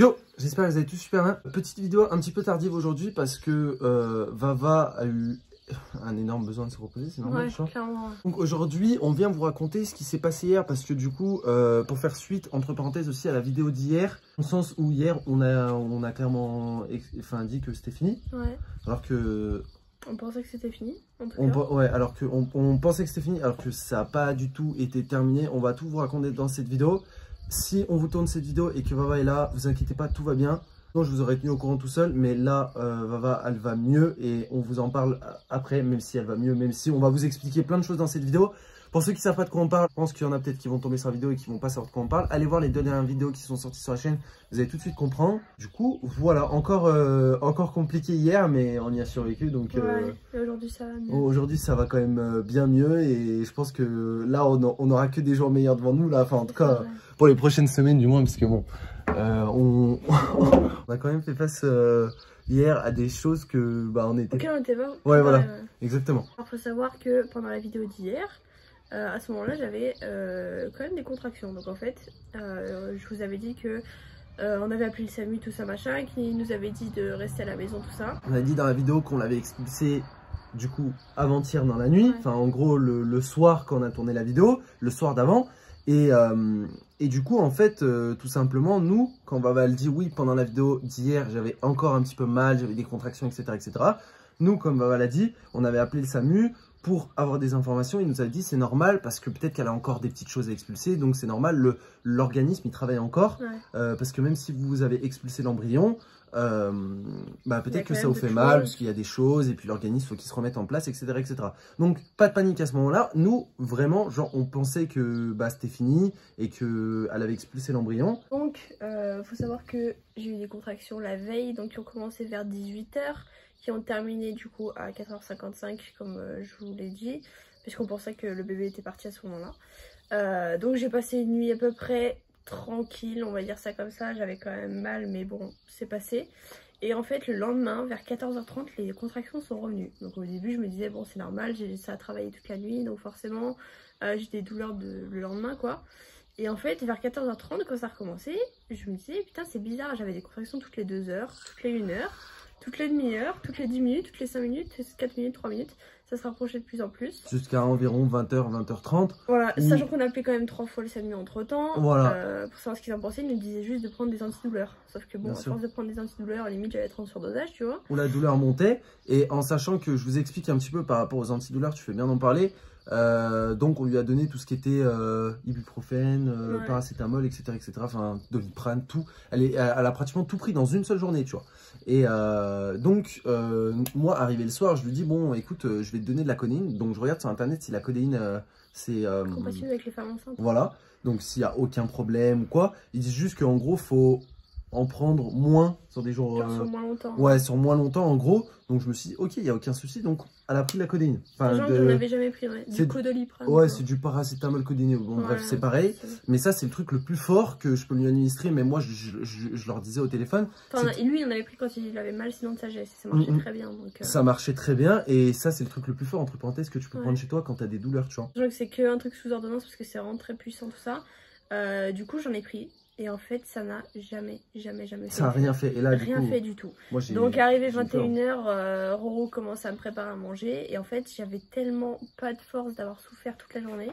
Yo, j'espère que vous allez tous super bien. Petite vidéo un petit peu tardive aujourd'hui parce que Vava a eu un énorme besoin de se reposer, c'est normal, ouais, clairement. Donc aujourd'hui, on vient vous raconter ce qui s'est passé hier parce que du coup, pour faire suite, entre parenthèses aussi à la vidéo d'hier, au sens où hier, on a clairement dit que c'était fini. Ouais. Alors que... On pensait que c'était fini, en tout cas. Ouais, alors qu'on pensait que c'était fini, alors que ça n'a pas du tout été terminé. On va tout vous raconter dans cette vidéo. Si on vous tourne cette vidéo et que Vava est là, vous inquiétez pas, tout va bien. Non, je vous aurais tenu au courant tout seul, mais là, Vava, elle va mieux et on vous en parle après, même si elle va mieux, même si on va vous expliquer plein de choses dans cette vidéo. Pour ceux qui ne savent pas de quoi on parle, je pense qu'il y en a peut-être qui vont tomber sur la vidéo et qui ne vont pas savoir de quoi on parle. Allez voir les deux dernières vidéos qui sont sorties sur la chaîne, vous allez tout de suite comprendre. Du coup, voilà, encore compliqué hier, mais on y a survécu. Donc, ouais, et aujourd'hui ça va mieux. Aujourd'hui, ça va quand même bien mieux et je pense que là, on n'aura que des jours meilleurs devant nous. Là. Enfin, en tout cas, pour les prochaines semaines du moins, parce que bon, on a quand même fait face... hier à des choses que on était... Ok, on était pas... Ouais, voilà, exactement. Alors, faut savoir que pendant la vidéo d'hier, à ce moment-là, j'avais quand même des contractions. Donc en fait, je vous avais dit que on avait appelé le SAMU, tout ça machin, qui nous avait dit de rester à la maison, tout ça. On a dit dans la vidéo qu'on l'avait expulsé du coup avant-hier dans la nuit. Ouais. Enfin, en gros, le soir quand on a tourné la vidéo, le soir d'avant. Et du coup, en fait, tout simplement, nous, quand Vava le dit, oui, pendant la vidéo d'hier, j'avais encore un petit peu mal, j'avais des contractions, etc., etc. Nous, comme Vava l'a dit, on avait appelé le SAMU pour avoir des informations. Il nous a dit, c'est normal, parce que peut-être qu'elle a encore des petites choses à expulser, donc c'est normal, l'organisme, il travaille encore, ouais. Parce que même si vous avez expulsé l'embryon, peut-être que ça vous fait mal, parce qu'il y a des choses, et puis l'organisme, il faut qu'il se remette en place, etc., etc. Donc, pas de panique à ce moment-là. Nous, vraiment, genre, on pensait que c'était fini, et qu'elle avait expulsé l'embryon. Donc, faut savoir que j'ai eu des contractions la veille, donc qui ont commencé vers 18 h, qui ont terminé du coup à 4h55, comme je vous l'ai dit, puisqu'on pensait que le bébé était parti à ce moment-là. Donc, j'ai passé une nuit à peu près tranquille, on va dire ça comme ça. J'avais quand même mal, mais bon, c'est passé. Et en fait, le lendemain, vers 14h30, les contractions sont revenues. Donc au début, je me disais, bon, c'est normal, ça a travaillé toute la nuit, donc forcément, j'ai des douleurs le lendemain, quoi. Et en fait, vers 14h30, quand ça a recommencé, je me disais, putain, c'est bizarre, j'avais des contractions toutes les 2 heures, toutes les 1 heure, toutes les demi-heures, toutes les 10 minutes, toutes les 5 minutes, 4 minutes, 3 minutes. Ça se rapprochait de plus en plus. Jusqu'à environ 20h, 20h30. Voilà, sachant qu'on a appelé quand même 3 fois le SAMU entre temps. Voilà. Pour savoir ce qu'ils en pensaient, ils nous disaient juste de prendre des antidouleurs. Sauf que bon, à force de prendre des antidouleurs, à la limite, j'allais être en surdosage, tu vois. Où la douleur montait. Et en sachant que je vous explique un petit peu par rapport aux antidouleurs, tu fais bien d'en parler. Donc on lui a donné tout ce qui était ibuprofène, paracétamol, etc., etc. Enfin, Doliprane, tout. Elle a pratiquement tout pris dans une seule journée, tu vois. Et donc, moi, arrivé le soir, je lui dis, bon, écoute, je vais te donner de la codéine. Donc, je regarde sur Internet si la codéine, c'est... compatible avec les femmes enceintes. Voilà. Donc, s'il n'y a aucun problème ou quoi, ils disent juste qu'en gros, faut en prendre moins sur des jours... sur moins longtemps. Ouais, sur moins longtemps, en gros. Donc, je me suis dit, ok, il n'y a aucun souci. Donc, elle a pris de la codéine. Enfin, genre, j'en avais jamais pris, ouais. Du Doliprane. Ouais, c'est du paracétamol codéiné. Bon, ouais, bref, c'est pareil. Mais ça, c'est le truc le plus fort que je peux lui administrer. Mais moi, je leur disais au téléphone. Enfin, lui, il en avait pris quand il avait mal, sinon de sagesse. Ça marchait très bien. Donc, ça marchait très bien. Et ça, c'est le truc le plus fort, entre parenthèses, que tu peux prendre chez toi quand tu as des douleurs, tu vois. Je crois que c'est qu'un truc sous ordonnance parce que c'est vraiment très puissant, tout ça. Du coup, j'en ai pris. Et en fait, ça n'a jamais fait. Ça n'a rien fait. Et là, rien fait du tout. Moi, donc, arrivé 21 h, Roro commence à me préparer à manger. Et en fait, j'avais tellement pas de force d'avoir souffert toute la journée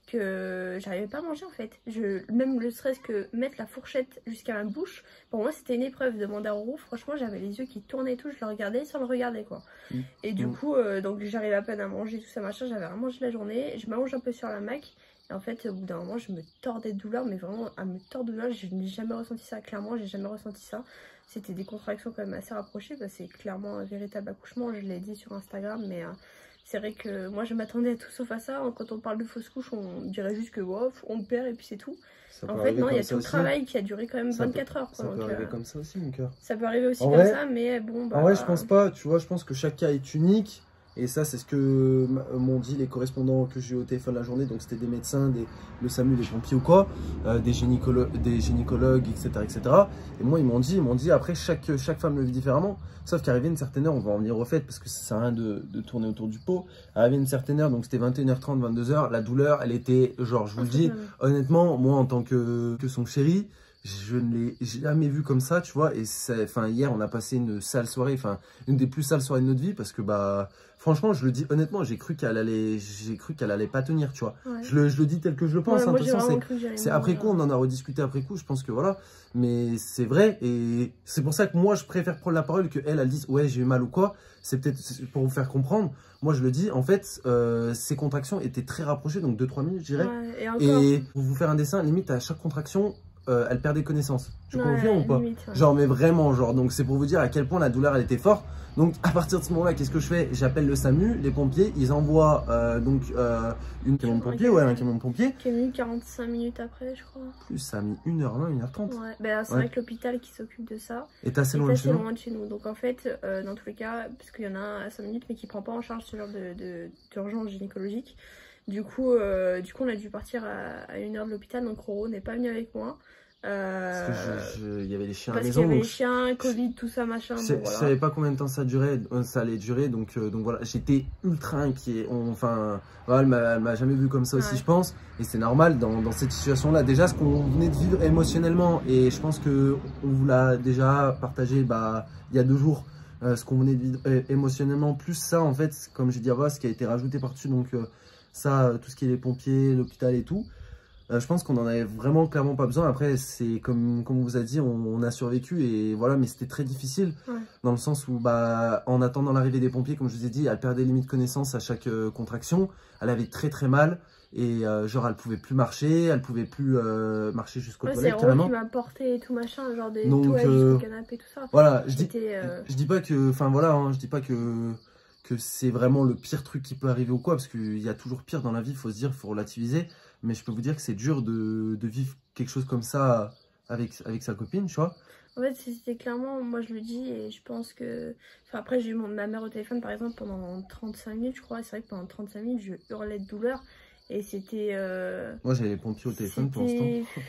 que j'arrivais pas à manger en fait. Même le stress que mettre la fourchette jusqu'à ma bouche, pour moi, c'était une épreuve. Demander à Roro, franchement, j'avais les yeux qui tournaient et tout. Je le regardais sans le regarder, quoi. Et du coup, donc j'arrivais à peine à manger, tout ça, machin. J'avais rien mangé la journée. Je m'allonge un peu sur la Mac. Et en fait, au bout d'un moment, je me tordais de douleur, mais vraiment, à me tordre de douleur, je n'ai jamais ressenti ça. Clairement, j'ai jamais ressenti ça. C'était des contractions quand même assez rapprochées. C'est clairement un véritable accouchement, je l'ai dit sur Instagram, mais c'est vrai que moi, je m'attendais à tout sauf à ça. Quand on parle de fausse couche, on dirait juste que wow, on perd et puis c'est tout. En fait, non, il y a tout le travail qui a duré quand même 24 heures. Ça peut arriver comme ça aussi, mon cœur. Ça peut arriver aussi comme ça, mais bon. En vrai, je pense pas. Tu vois, je pense que chaque cas est unique. Et ça, c'est ce que m'ont dit les correspondants que j'ai eu au téléphone la journée. Donc, c'était des médecins, le SAMU, des pompiers ou quoi, des gynécologues, etc., etc. Et moi, ils m'ont dit, après, chaque femme le vit différemment. Sauf qu'arrivé une certaine heure, on va en venir au fait, parce que ça sert à rien de tourner autour du pot. Arrivé une certaine heure, donc c'était 21h30, 22h, la douleur, elle était, genre, je vous le dis, honnêtement, moi, en tant que son chéri, je ne l'ai jamais vu comme ça, tu vois. Et enfin, hier, on a passé une sale soirée, enfin, une des plus sales soirées de notre vie parce que, bah, franchement, je le dis honnêtement, j'ai cru qu'elle allait pas tenir, tu vois. Ouais. Je le dis tel que je le pense. Ouais, Hein, moi, de toute façon, c'est après coup, hein. on en a rediscuté après coup, je pense que voilà. Mais c'est vrai et c'est pour ça que moi, je préfère prendre la parole que elle dise, ouais, j'ai eu mal ou quoi. C'est peut-être pour vous faire comprendre. Moi, je le dis, en fait, ces contractions étaient très rapprochées, donc 2-3 minutes, je dirais. Ouais, et pour vous faire un dessin, limite, à chaque contraction, elle perdait connaissance. Tu confirmes ou pas? Limite, ouais. Genre, mais vraiment, genre, donc c'est pour vous dire à quel point la douleur, elle était forte. Donc, à partir de ce moment-là, qu'est-ce que je fais? J'appelle le SAMU, les pompiers, ils envoient un camion de pompier, ouais, un camion de pompier. Qui est venu 45 minutes après, je crois. Plus, ça a mis 1h20, 1h30. Ouais, bah, c'est vrai que l'hôpital qui s'occupe de ça est assez loin de chez nous. Donc, en fait, dans tous les cas, parce qu'il y en a un à 5 minutes, mais qui prend pas en charge ce genre d'urgence gynécologique. Du coup, on a dû partir à 1h de l'hôpital, donc Roro n'est pas venu avec moi. Parce que il y avait les chiens à la maison. Parce qu'il y avait les chiens, Covid, tout ça, machin. Je savais pas combien de temps ça allait durer, donc voilà, j'étais ultra inquiet. Enfin, voilà, elle m'a jamais vu comme ça aussi, je pense. Et c'est normal dans cette situation-là. Déjà, ce qu'on venait de vivre émotionnellement, et je pense que on vous l'a déjà partagé il y a 2 jours, ce qu'on venait de vivre émotionnellement, plus ça, en fait, comme j'ai dit avant, ce qui a été rajouté par-dessus, donc ça, tout ce qui est les pompiers, l'hôpital et tout. Je pense qu'on en avait vraiment clairement pas besoin. Après, c'est comme on vous a dit, on a survécu et voilà, mais c'était très difficile dans le sens où, en attendant l'arrivée des pompiers, comme je vous ai dit, elle perdait limite connaissance à chaque contraction. Elle avait très très mal et genre elle pouvait plus marcher, elle pouvait plus marcher jusqu'au toilette carrément. C'est Roro qui m'a porté et tout machin, genre des toilettes jusqu'au canapé, tout ça. Voilà, je dis pas que, enfin voilà, hein, je dis pas que c'est vraiment le pire truc qui peut arriver ou quoi, parce qu'il y a toujours pire dans la vie, il faut se dire, il faut relativiser. Mais je peux vous dire que c'est dur de vivre quelque chose comme ça avec sa copine, tu vois. En fait, c'était clairement, moi je le dis et je pense que... Enfin, après, j'ai eu ma mère au téléphone par exemple pendant 35 minutes, je crois. C'est vrai que pendant 35 minutes, je hurlais de douleur. Et c'était... Moi, j'avais les pompiers au téléphone pour l'instant.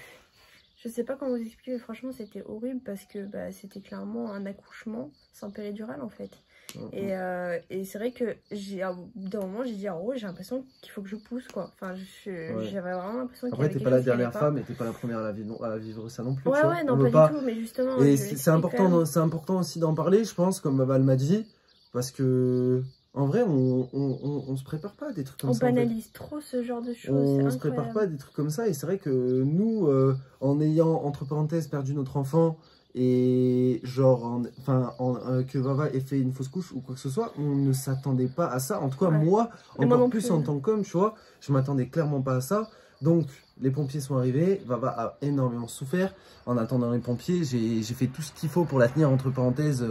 Je sais pas comment vous expliquer, mais franchement, c'était horrible parce que c'était clairement un accouchement sans péridurale en fait. Et c'est vrai que d'un moment j'ai dit oh j'ai l'impression qu'il faut que je pousse quoi. Enfin j'avais vraiment l'impression qu'il y avait quelque chose. Après t'es pas la dernière femme et t'es pas la première à vivre ça non plus. Ouais non pas du tout, mais justement. Et c'est important aussi d'en parler, je pense, comme Maval m'a dit, parce que en vrai on se prépare pas à des trucs comme ça. On banalise trop ce genre de choses. On se prépare pas à des trucs comme ça et c'est vrai que nous en ayant entre parenthèses perdu notre enfant. Et genre, que Vava ait fait une fausse couche ou quoi que ce soit, on ne s'attendait pas à ça. En tout cas, moi, encore plus en tant qu'homme, tu vois, je m'attendais clairement pas à ça. Donc, les pompiers sont arrivés, Vava a énormément souffert. En attendant les pompiers, j'ai fait tout ce qu'il faut pour la tenir, entre parenthèses,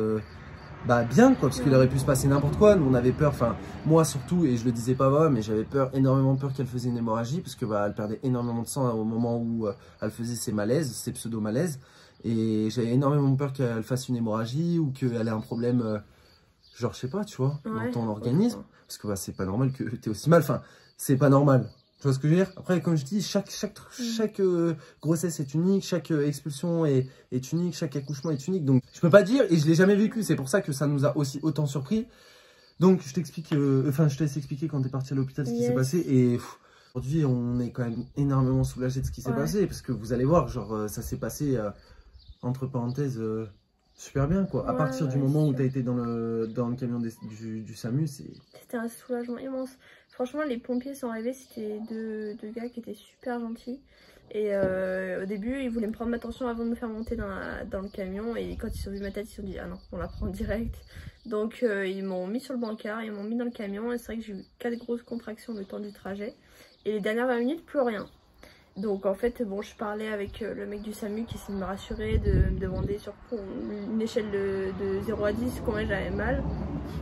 bien, quoi, parce qu'il aurait pu se passer n'importe quoi. Nous, on avait peur, enfin, moi surtout, et je le disais pas Vava, mais j'avais énormément peur qu'elle faisait une hémorragie, parce que elle perdait énormément de sang au moment où elle faisait ses malaises, ses pseudo-malaises. Et j'avais énormément peur qu'elle fasse une hémorragie ou qu'elle ait un problème, genre, je sais pas, tu vois, dans ton organisme. Parce que c'est pas normal que tu aies aussi mal. Enfin, c'est pas normal. Tu vois ce que je veux dire? Après, comme je dis, chaque grossesse est unique, chaque expulsion est unique, chaque accouchement est unique. Donc, je peux pas dire, et je l'ai jamais vécu. C'est pour ça que ça nous a aussi autant surpris. Donc, je t'explique, je te laisse expliquer quand t'es parti à l'hôpital ce qui s'est passé. Et aujourd'hui, on est quand même énormément soulagé de ce qui s'est passé. Parce que vous allez voir, genre, ça s'est passé... entre parenthèses, super bien quoi. À partir du moment où tu as été dans le camion du SAMU, c'était un soulagement immense. Franchement, les pompiers sont arrivés, c'était deux gars qui étaient super gentils. Et au début, ils voulaient me prendre ma tension avant de me faire monter dans le camion. Et quand ils ont vu ma tête, ils se sont dit ah non, on la prend direct. Donc ils m'ont mis sur le bancard, ils m'ont mis dans le camion. Et c'est vrai que j'ai eu 4 grosses contractions le temps du trajet. Et les dernières 20 minutes, plus rien. Donc en fait, bon, je parlais avec le mec du SAMU qui essayait de me rassurer, de me demander sur une échelle de 0 à 10 combien j'avais mal.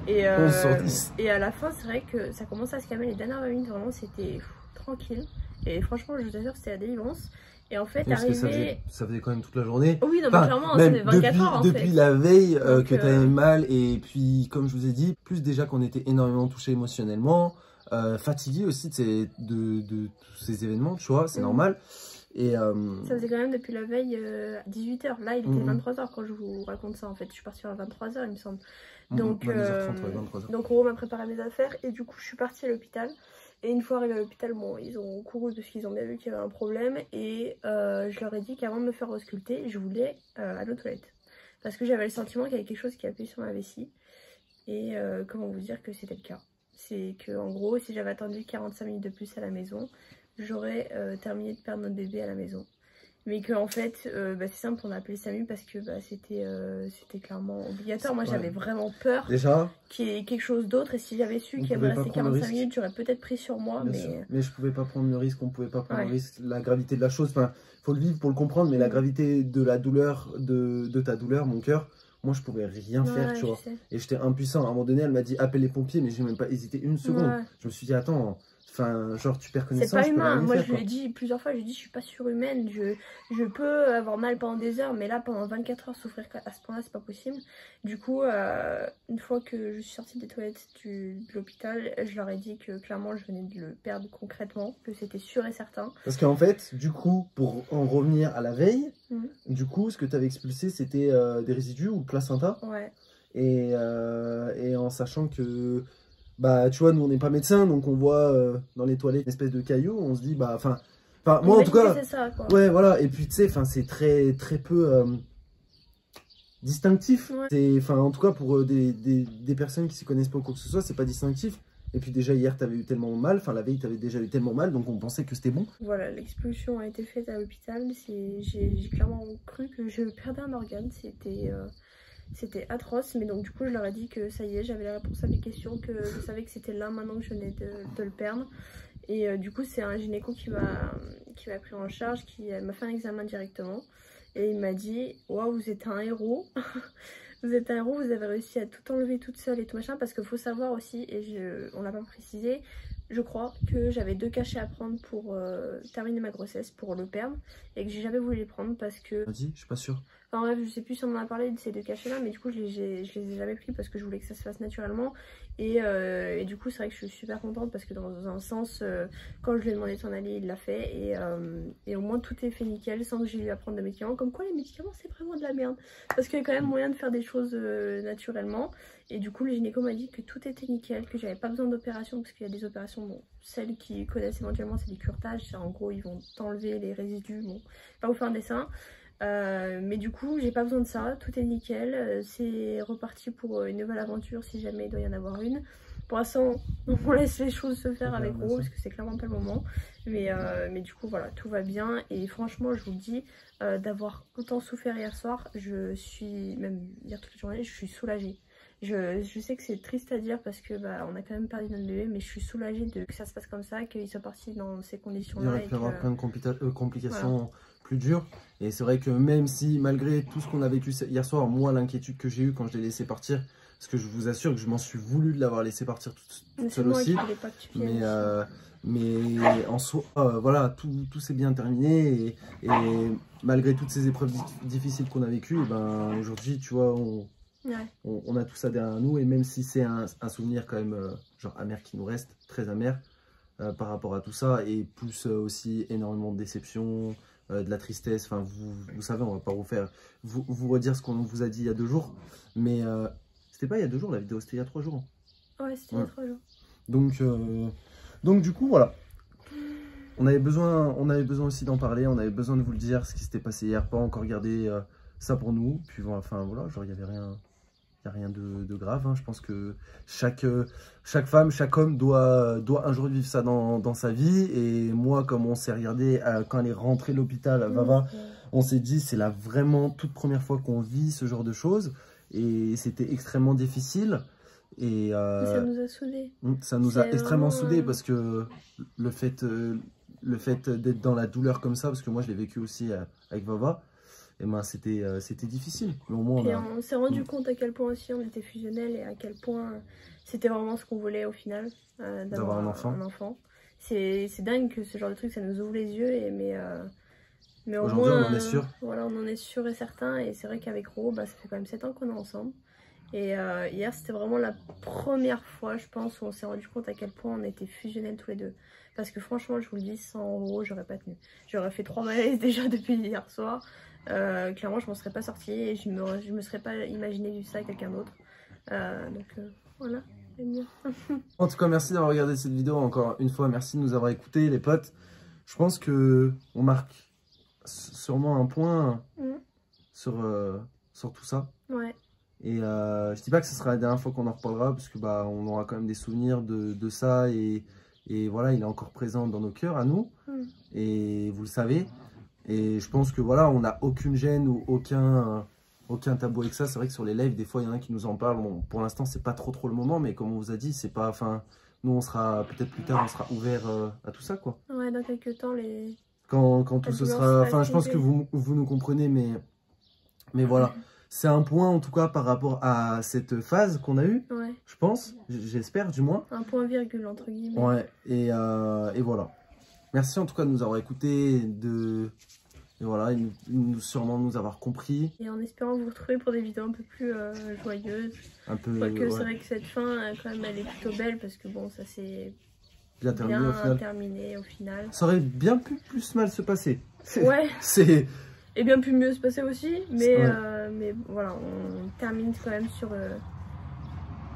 Et à la fin, c'est vrai que ça commençait à se calmer. Les dernières 20 minutes, vraiment, c'était tranquille. Et franchement, je vous assure que c'était la délivrance. Et en fait, arrivé... ça faisait quand même toute la journée. Oui, non, mais clairement, ça fait 24 heures en fait. Depuis la veille que tu avais mal. Et puis, comme je vous ai dit, plus déjà qu'on était énormément touchés émotionnellement. Fatigué aussi de tous ces événements, tu vois, c'est normal. Et ça faisait quand même depuis la veille à 18 h. Là, il était 23 h quand je vous raconte ça en fait. Je suis partie à 23 h, il me semble. Donc, 23 h. donc Roro m'a préparé mes affaires et du coup, je suis partie à l'hôpital. Et une fois arrivé à l'hôpital, bon, ils ont couru parce qu'ils ont bien vu qu'il y avait un problème. Et je leur ai dit qu'avant de me faire ausculter, je voulais aller aux toilettes. Parce que j'avais le sentiment qu'il y avait quelque chose qui appuyait sur ma vessie. Et comment vous dire que c'était le cas. C'est que en gros, si j'avais attendu 45 minutes de plus à la maison, j'aurais terminé de perdre notre bébé à la maison. Mais que en fait, c'est simple, on a appelé SAMU parce que c'était clairement obligatoire. Moi, j'avais vraiment peur qu'il y ait quelque chose d'autre. Et si j'avais su qu'il y avait resté 45 minutes, j'aurais peut-être pris sur moi. Mais je pouvais pas prendre le risque, on pouvait pas prendre le risque. La gravité de la chose, enfin, faut le vivre pour le comprendre, mais la gravité de la douleur, de ta douleur, mon cœur, moi je pouvais rien faire, tu vois. Et j'étais impuissant. À un moment donné, elle m'a dit appelle les pompiers, mais j'ai même pas hésité une seconde. Je me suis dit attends. Enfin, genre tu perds connaissance. C'est pas humain. Moi je lui ai dit plusieurs fois, je lui ai dit je suis pas surhumaine, je peux avoir mal pendant des heures, mais là pendant 24 heures souffrir à ce point-là c'est pas possible. Du coup, une fois que je suis sortie des toilettes de l'hôpital, je leur ai dit que clairement je venais de le perdre concrètement, que c'était sûr et certain. Parce qu'en fait, du coup, pour en revenir à la veille, du coup ce que tu avais expulsé c'était des résidus ou placenta. Ouais. Et en sachant que bah tu vois, nous on n'est pas médecins, donc on voit dans les toilettes une espèce de caillou, on se dit bah enfin moi en tout cas ça, quoi. Ouais voilà, et puis tu sais c'est très peu distinctif. Enfin en tout cas pour des personnes qui s'y connaissent pas ou quoi que ce soit, c'est pas distinctif. Et puis déjà hier t'avais eu tellement mal, enfin la veille t'avais déjà eu tellement mal, donc on pensait que c'était bon. Voilà, l'expulsion a été faite à l'hôpital, j'ai clairement cru que je perdais un organe, c'était atroce, mais donc du coup je leur ai dit que ça y est, j'avais la réponse à mes questions, que je savais que c'était là maintenant que je venais de le perdre. Et du coup c'est un gynéco qui m'a pris en charge, qui m'a fait un examen directement. Et il m'a dit waouh, vous êtes un héros. Vous êtes un héros, vous avez réussi à tout enlever toute seule et tout machin. Parce qu'il faut savoir aussi, et on l'a pas précisé, je crois que j'avais 2 cachets à prendre pour terminer ma grossesse, pour le perdre. Et que j'ai jamais voulu les prendre parce que... Vas-y, je suis pas sûre. Enfin bref, je sais plus si on en a parlé de ces 2 cachets là, mais du coup je les ai jamais pris parce que je voulais que ça se fasse naturellement. Et du coup c'est vrai que je suis super contente parce que dans un sens, quand je lui ai demandé de s'en aller, il l'a fait. Et au moins tout est fait nickel sans que j'ai eu à prendre de médicaments. Comme quoi les médicaments c'est vraiment de la merde. Parce qu'il y a quand même moyen de faire des choses naturellement. Et du coup le gynéco m'a dit que tout était nickel, que j'avais pas besoin d'opération. Parce qu'il y a des opérations, bon, celles qui connaissent éventuellement c'est des curetages. En gros ils vont t'enlever les résidus, bon, pas vous faire un dessin. Mais du coup j'ai pas besoin de ça, tout est nickel, c'est reparti pour une nouvelle aventure si jamais il doit y en avoir une. Pour l'instant on laisse les choses se faire avec Ro parce que c'est clairement pas le moment, mais du coup voilà, tout va bien. Et franchement je vous le dis, d'avoir autant souffert hier soir, je suis, même hier toute la journée, je suis soulagée. Je sais que c'est triste à dire parce que on a quand même perdu notre bébé, mais je suis soulagée que ça se passe comme ça, qu'il soit parti dans ces conditions là. Il aurait pu avoir plein de complications, voilà, plus dures. Et c'est vrai que même si malgré tout ce qu'on a vécu hier soir, moi l'inquiétude que j'ai eue quand je l'ai laissé partir, parce que je vous assure que je m'en suis voulu de l'avoir laissé partir toute seule aussi, mais en soi voilà, tout s'est bien terminé. Et malgré toutes ces épreuves difficiles qu'on a vécues, aujourd'hui tu vois on a tout ça derrière nous. Et même si c'est un souvenir quand même genre amer qui nous reste, très amer par rapport à tout ça, et plus aussi énormément de déception, de la tristesse. Enfin vous savez, on va pas vous redire ce qu'on vous a dit il y a 2 jours, mais c'était pas il y a 2 jours la vidéo, c'était il y a 3 jours. Ouais, c'était il y a 3 jours. Donc du coup voilà, on avait besoin aussi d'en parler, on avait besoin de vous le dire, ce qui s'était passé hier, pas encore garder ça pour nous. Puis enfin voilà, genre il y avait rien de grave, hein. Je pense que chaque femme, chaque homme doit un jour vivre ça dans sa vie. Et moi, comme on s'est regardé quand elle est rentrée de l'hôpital, Vava, on s'est dit c'est la vraiment toute première fois qu'on vit ce genre de choses. Et c'était extrêmement difficile. Et ça nous a soudés. Ça nous a extrêmement soudés parce que le fait d'être dans la douleur comme ça, parce que moi je l'ai vécu aussi avec Vava, et c'était difficile. Mais au moins on s'est rendu compte à quel point aussi on était fusionnels et à quel point c'était vraiment ce qu'on voulait au final, d'avoir un enfant. C'est dingue que ce genre de truc ça nous ouvre les yeux, mais au moins on en est sûr. Voilà, on en est sûr et certain. Et c'est vrai qu'avec Ro, ça fait quand même 7 ans qu'on est ensemble. Et hier c'était vraiment la première fois je pense où on s'est rendu compte à quel point on était fusionnels tous les deux. Parce que franchement je vous le dis, sans Ro j'aurais pas tenu. J'aurais fait 3 malaises déjà depuis hier soir. Clairement je m'en serais pas sortie et je me serais pas imaginé vivre ça avec quelqu'un d'autre. Donc voilà. mieux. En tout cas, merci d'avoir regardé cette vidéo. Encore une fois, merci de nous avoir écoutés, les potes. Je pense que on marque sûrement un point sur tout ça. Ouais. Et je dis pas que ce sera la dernière fois qu'on en reparlera, parce que bah on aura quand même des souvenirs de ça, et voilà, il est encore présent dans nos cœurs à nous, et vous le savez. Et je pense que voilà, on n'a aucune gêne ou aucun tabou avec ça. C'est vrai que sur les lives, des fois, il y en a qui nous en parlent. Bon, pour l'instant, c'est pas trop le moment, mais comme on vous a dit, c'est pas. Enfin, nous, on sera peut-être plus tard, on sera ouvert à tout ça, quoi. Ouais, dans quelques temps, quand tout ce sera. Enfin, je pense que vous nous comprenez, mais voilà. C'est un point, en tout cas, par rapport à cette phase qu'on a eue, je pense, j'espère du moins. Un point virgule, entre guillemets. Ouais, et voilà. Merci en tout cas de nous avoir écoutés, et voilà, sûrement nous avoir compris. Et en espérant vous retrouver pour des vidéos un peu plus joyeuses. Un peu, quoique c'est vrai que cette fin, quand même, elle est plutôt belle, parce que bon, ça s'est bien terminé au final. Ça aurait bien pu plus mal se passer. Ouais. C'est... Et bien pu mieux se passer aussi, mais voilà, on termine quand même sur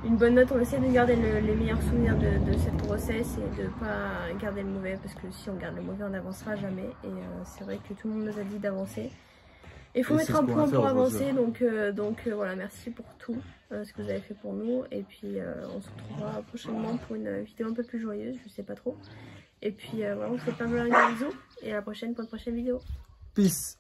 une bonne note. On essaie de garder les meilleurs souvenirs de cette grossesse et de ne pas garder le mauvais, parce que si on garde le mauvais, on n'avancera jamais. Et c'est vrai que tout le monde nous a dit d'avancer. Et il faut mettre un point pour avancer, donc voilà, merci pour tout ce que vous avez fait pour nous. Et puis on se retrouvera prochainement pour une vidéo un peu plus joyeuse, je sais pas trop. Et puis voilà, on vous fait plein de bisous et à la prochaine pour une prochaine vidéo. Peace.